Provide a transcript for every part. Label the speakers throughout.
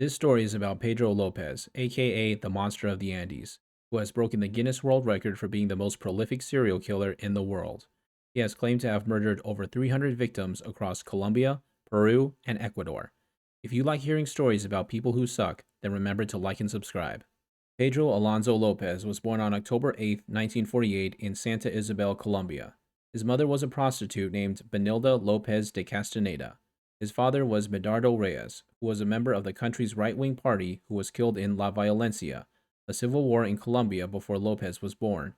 Speaker 1: This story is about Pedro Lopez, aka the Monster of the Andes, who has broken the Guinness World Record for being the most prolific serial killer in the world. He has claimed to have murdered over 300 victims across Colombia, Peru, and Ecuador. If you like hearing stories about people who suck, then remember to like and subscribe. Pedro Alonso Lopez was born on October 8, 1948, in Santa Isabel, Colombia. His mother was a prostitute named Benilda Lopez de Castaneda. His father was Medardo Reyes, who was a member of the country's right-wing party who was killed in La Violencia, a civil war in Colombia before Lopez was born.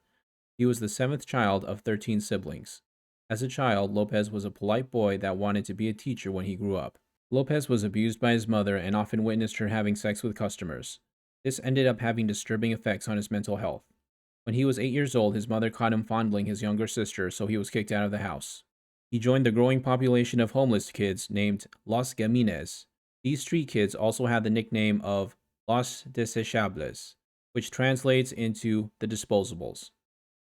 Speaker 1: He was the seventh child of 13 siblings. As a child, Lopez was a polite boy that wanted to be a teacher when he grew up. Lopez was abused by his mother and often witnessed her having sex with customers. This ended up having disturbing effects on his mental health. When he was 8 years old, his mother caught him fondling his younger sister, so he was kicked out of the house. He joined the growing population of homeless kids named Los Gamines. These street kids also had the nickname of Los Desechables, which translates into the disposables.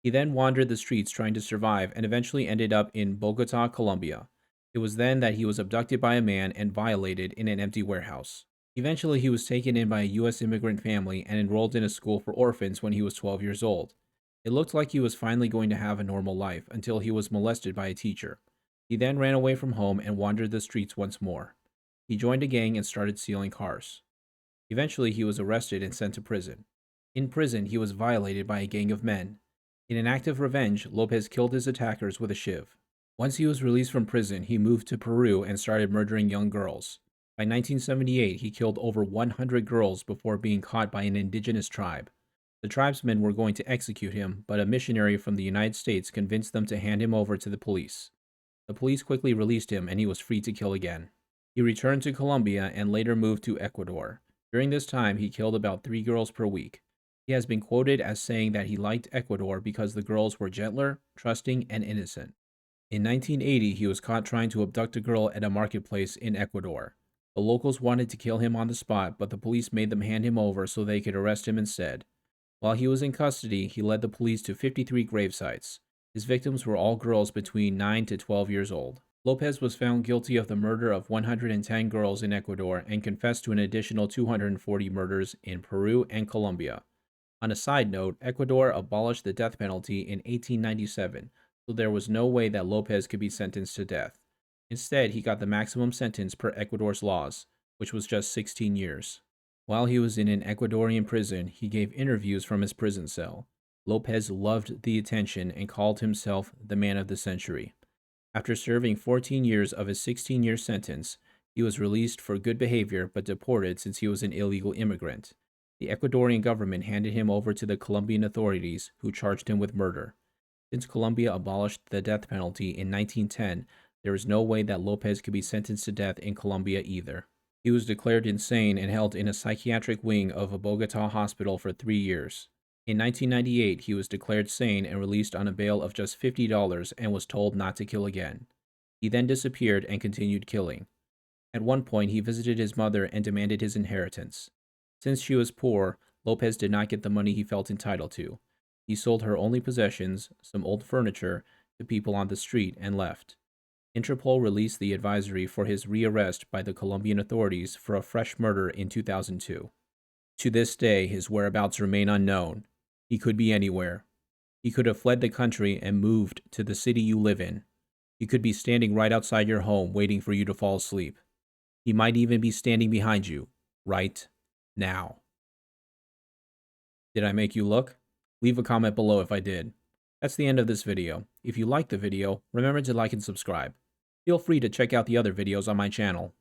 Speaker 1: He then wandered the streets trying to survive and eventually ended up in Bogota, Colombia. It was then that he was abducted by a man and violated in an empty warehouse. Eventually, he was taken in by a U.S. immigrant family and enrolled in a school for orphans when he was 12 years old. It looked like he was finally going to have a normal life until he was molested by a teacher. He then ran away from home and wandered the streets once more. He joined a gang and started stealing cars. Eventually, he was arrested and sent to prison. In prison, he was violated by a gang of men. In an act of revenge, Lopez killed his attackers with a shiv. Once he was released from prison, he moved to Peru and started murdering young girls. By 1978, he killed over 100 girls before being caught by an indigenous tribe. The tribesmen were going to execute him, but a missionary from the United States convinced them to hand him over to the police. The police quickly released him and he was free to kill again. He returned to Colombia and later moved to Ecuador. During this time, he killed about 3 girls per week. He has been quoted as saying that he liked Ecuador because the girls were gentler, trusting, and innocent. In 1980, he was caught trying to abduct a girl at a marketplace in Ecuador. The locals wanted to kill him on the spot, but the police made them hand him over so they could arrest him instead. While he was in custody, he led the police to 53 grave sites. His victims were all girls between 9 to 12 years old. Lopez was found guilty of the murder of 110 girls in Ecuador and confessed to an additional 240 murders in Peru and Colombia. On a side note, Ecuador abolished the death penalty in 1897, so there was no way that Lopez could be sentenced to death. Instead, he got the maximum sentence per Ecuador's laws, which was just 16 years. While he was in an Ecuadorian prison, he gave interviews from his prison cell. Lopez loved the attention and called himself the man of the century. After serving 14 years of his 16-year sentence, he was released for good behavior but deported since he was an illegal immigrant. The Ecuadorian government handed him over to the Colombian authorities, who charged him with murder. Since Colombia abolished the death penalty in 1910, there is no way that Lopez could be sentenced to death in Colombia either. He was declared insane and held in a psychiatric wing of a Bogota hospital for 3 years. In 1998, he was declared sane and released on a bail of just $50 and was told not to kill again. He then disappeared and continued killing. At one point, he visited his mother and demanded his inheritance. Since she was poor, Lopez did not get the money he felt entitled to. He sold her only possessions, some old furniture, to people on the street and left. Interpol released the advisory for his rearrest by the Colombian authorities for a fresh murder in 2002. To this day, his whereabouts remain unknown. He could be anywhere. He could have fled the country and moved to the city you live in. He could be standing right outside your home waiting for you to fall asleep. He might even be standing behind you, right now. Did I make you look? Leave a comment below if I did. That's the end of this video. If you liked the video, remember to like and subscribe. Feel free to check out the other videos on my channel.